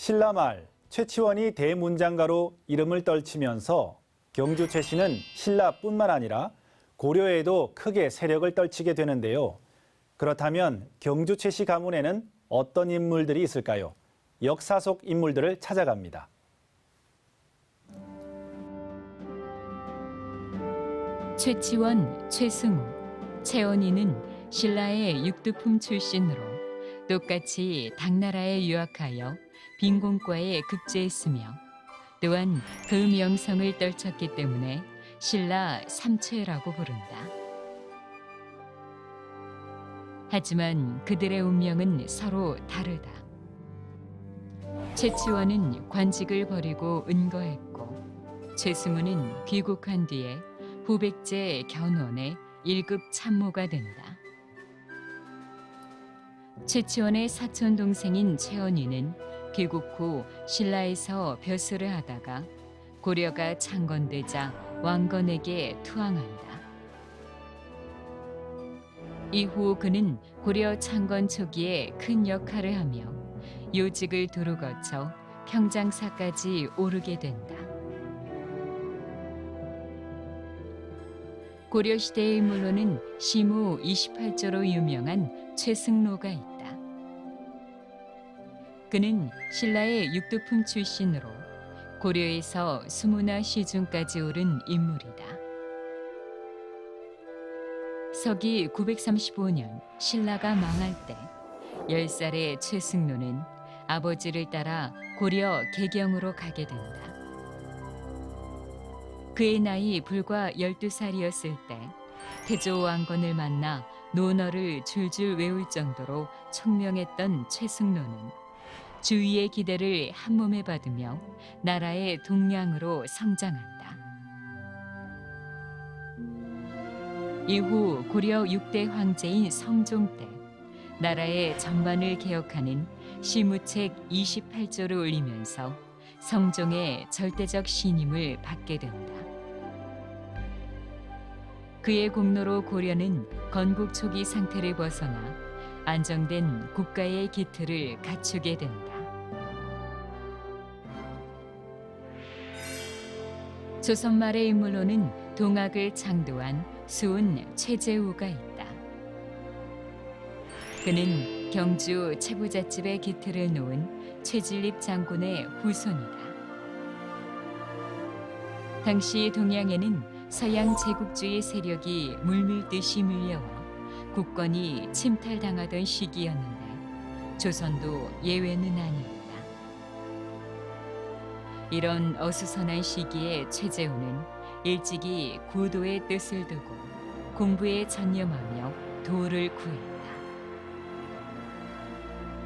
신라말 최치원이 대문장가로 이름을 떨치면서 경주 최씨는 신라뿐만 아니라 고려에도 크게 세력을 떨치게 되는데요. 그렇다면 경주 최씨 가문에는 어떤 인물들이 있을까요? 역사 속 인물들을 찾아갑니다. 최치원, 최승우, 최원희는 신라의 육두품 출신으로 똑같이 당나라에 유학하여 빈공과에 급제했으며 또한 그 명성을 떨쳤기 때문에 신라 삼최라고 부른다. 하지만 그들의 운명은 서로 다르다. 최치원은 관직을 버리고 은거했고 최승우는 귀국한 뒤에 후백제 견원의 1급 참모가 된다. 최치원의 사촌 동생인 최원희는 귀국 후 신라에서 벼슬을 하다가 고려가 창건되자 왕건에게 투항한다. 이후 그는 고려 창건 초기에 큰 역할을 하며 요직을 두루 거쳐 평장사까지 오르게 된다. 고려시대의 인물로는 시무 28조로 유명한 최승로가 있다. 그는 신라의 육두품 출신으로 고려에서 수문화 시중까지 오른 인물이다. 서기 935년 신라가 망할 때 10살의 최승로는 아버지를 따라 고려 개경으로 가게 된다. 그의 나이 불과 12살이었을 때 태조 왕건을 만나 논어를 줄줄 외울 정도로 총명했던 최승로는 주위의 기대를 한몸에 받으며 나라의 동량으로 성장한다. 이후 고려 6대 황제인 성종 때 나라의 전반을 개혁하는 시무책 28조를 올리면서 성종의 절대적 신임을 받게 된다. 그의 공로로 고려는 건국 초기 상태를 벗어나 안정된 국가의 기틀을 갖추게 된다. 조선 말의 인물로는 동학을 창도한 수은 최재우가 있다. 그는 경주 채부잣집의 기틀을 놓은 최진립 장군의 후손이다. 당시 동양에는 서양 제국주의 세력이 물밀듯이 밀려와 국권이 침탈당하던 시기였는데 조선도 예외는 아니었다. 이런 어수선한 시기에 최재우는 일찍이 구도의 뜻을 두고 공부에 전념하며 도를 구했다.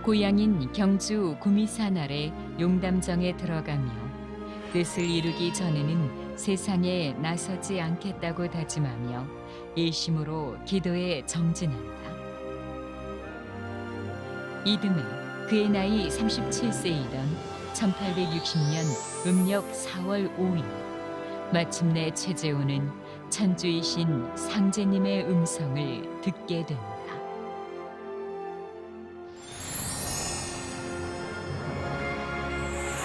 고향인 경주 구미산 아래 용담정에 들어가며 뜻을 이루기 전에는 세상에 나서지 않겠다고 다짐하며 일심으로 기도에 정진한다. 이듬해 그의 나이 37세이던 1860년 음력 4월 5일 마침내 최재우는 천주이신 상제님의 음성을 듣게 된다.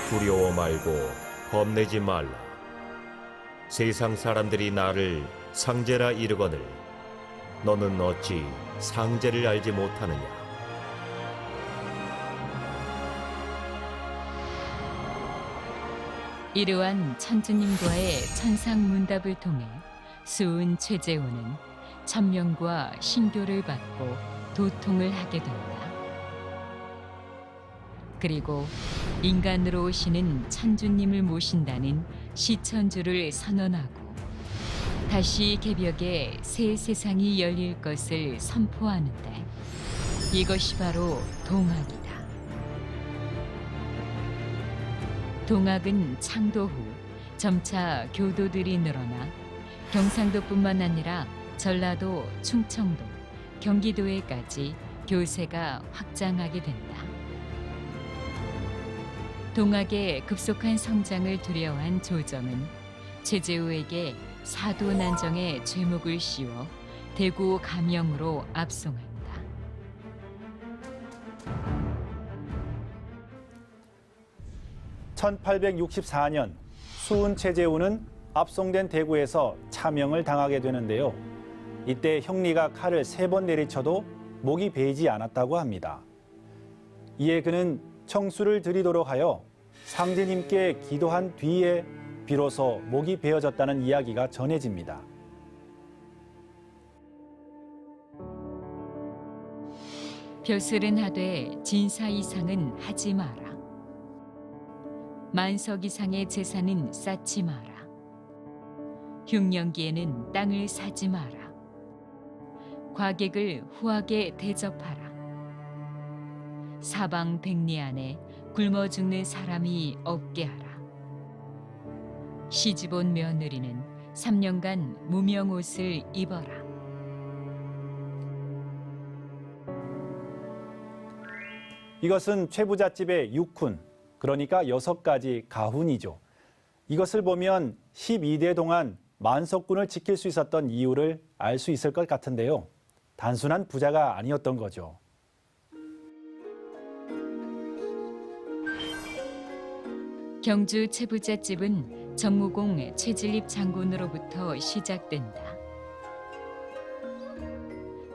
두려워 말고 겁내지 말라. 세상 사람들이 나를 상제라 이르거늘 너는 어찌 상제를 알지 못하느냐. 이러한 천주님과의 천상문답을 통해 수은 최재우는 천명과 신교를 받고 도통을 하게 된다. 그리고 인간으로 오시는 천주님을 모신다는 시천주를 선언하고 다시 개벽에 새 세상이 열릴 것을 선포하는데 이것이 바로 동학이다. 동학은 창도 후 점차 교도들이 늘어나 경상도뿐만 아니라 전라도, 충청도, 경기도에까지 교세가 확장하게 된다. 동학의 급속한 성장을 두려워한 조정은 최재우에게 사도난정의 죄목을 씌워 대구 감영으로 압송한다. 1864년 수은 최재우는 압송된 대구에서 차명을 당하게 되는데요. 이때 형리가 칼을 3번 내리쳐도 목이 베이지 않았다고 합니다. 이에 그는 청수를 드리도록 하여 상제님께 기도한 뒤에 비로소 목이 베어졌다는 이야기가 전해집니다. 벼슬은 하되 진사 이상은 하지 마라. 만석 이상의 재산은 쌓지 마라. 흉년기에는 땅을 사지 마라. 과객을 후하게 대접하라. 사방 백리 안에 굶어 죽는 사람이 없게 하라. 시집온 며느리는 3년간 무명 옷을 입어라. 이것은 최부잣집의 육훈, 그러니까 6가지 가훈이죠. 이것을 보면 12대 동안 만석군을 지킬 수 있었던 이유를 알 수 있을 것 같은데요. 단순한 부자가 아니었던 거죠. 경주 최부잣집은 정무공 최진립 장군으로부터 시작된다.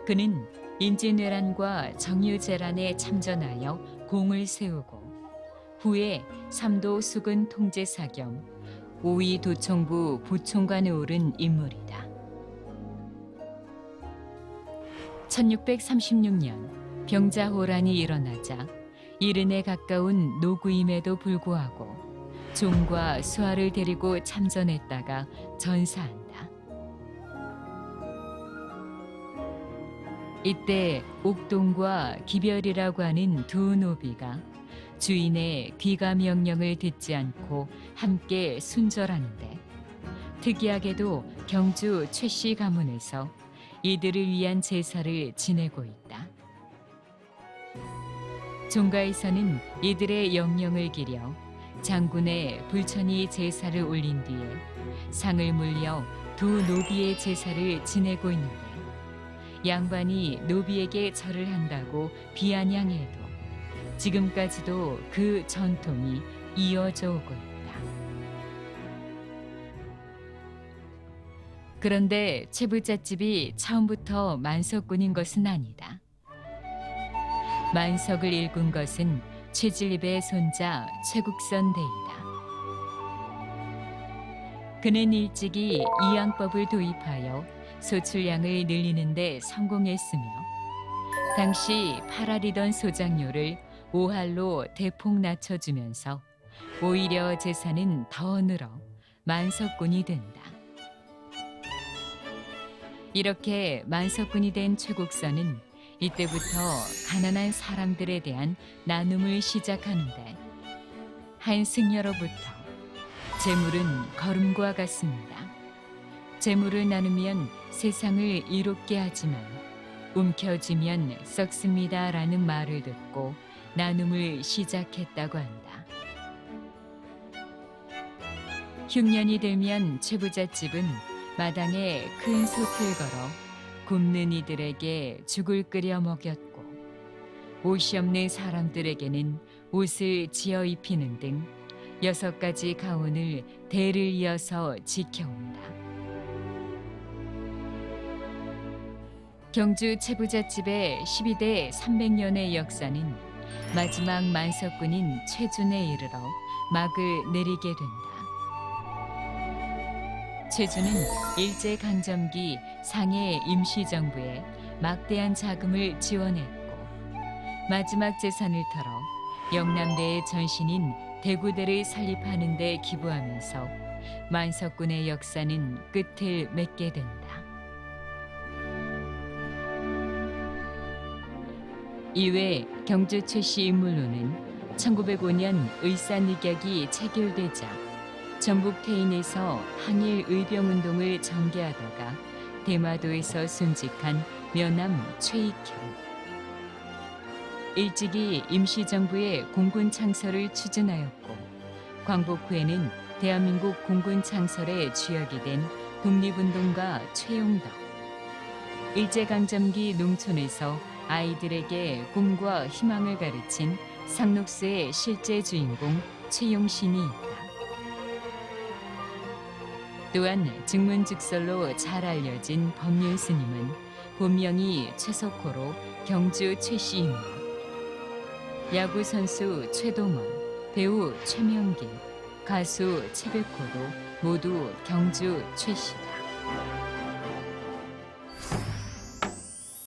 그는 인진왜란과 정유재란에 참전하여 공을 세우고 후에 3도 수군 통제사 겸 5위 도청부 부총관에 오른 인물이다. 1636년 병자호란이 일어나자 이른에 가까운 노구임에도 불구하고 종과 수하를 데리고 참전했다가 전사한다. 이때 옥동과 기별이라고 하는 두 노비가 주인의 귀가 명령을 듣지 않고 함께 순절하는데, 특이하게도 경주 최씨 가문에서 이들을 위한 제사를 지내고 있다. 종가에서는 이들의 영령을 기려 장군의 불천이 제사를 올린 뒤에 상을 물려 두 노비의 제사를 지내고 있는데, 양반이 노비에게 절을 한다고 비아냥해도 지금까지도 그 전통이 이어져 오고 있다. 그런데 최부잣집이 처음부터 만석군인 것은 아니다. 만석을 일군 것은 최진립의 손자 최국선 대이다. 그는 일찍이 이양법을 도입하여 소출량을 늘리는 데 성공했으며 당시 8알이던 소장료를 5알로 대폭 낮춰주면서 오히려 재산은 더 늘어 만석군이 된다. 이렇게 만석군이 된 최국선은 이때부터 가난한 사람들에 대한 나눔을 시작하는데, 한 승려로부터 재물은 거름과 같습니다. 재물을 나누면 세상을 이롭게 하지만 움켜쥐면 썩습니다라는 말을 듣고 나눔을 시작했다고 한다. 흉년이 들면 최부잣집은 마당에 큰 솥을 걸어 굶는 이들에게 죽을 끓여 먹였고, 옷이 없는 사람들에게는 옷을 지어 입히는 등 6가지 가훈을 대를 이어서 지켜온다. 경주 최부잣집의 12대 300년의 역사는 마지막 만석군인 최준에 이르러 막을 내리게 된다. 최준은 일제강점기 상해 임시정부에 막대한 자금을 지원했고, 마지막 재산을 털어 영남대의 전신인 대구대를 설립하는 데 기부하면서 만석군의 역사는 끝을 맺게 된다. 이외 경주 최씨 인물로는 1905년 의사늑약이 체결되자 전북 태인에서 항일 의병운동을 전개하다가 대마도에서 순직한 면함 최익현, 일찍이 임시정부의 공군 창설을 추진하였고 광복 후에는 대한민국 공군 창설의 주역이 된 독립운동가 최용덕, 일제강점기 농촌에서 아이들에게 꿈과 희망을 가르친 상록수의 실제 주인공 최용신이 있다. 또한 증문즉설로 잘 알려진 법률 스님은 본명이 최석호로 경주 최씨이며 야구 선수 최동원, 배우 최명길, 가수 최백호도 모두 경주 최씨다.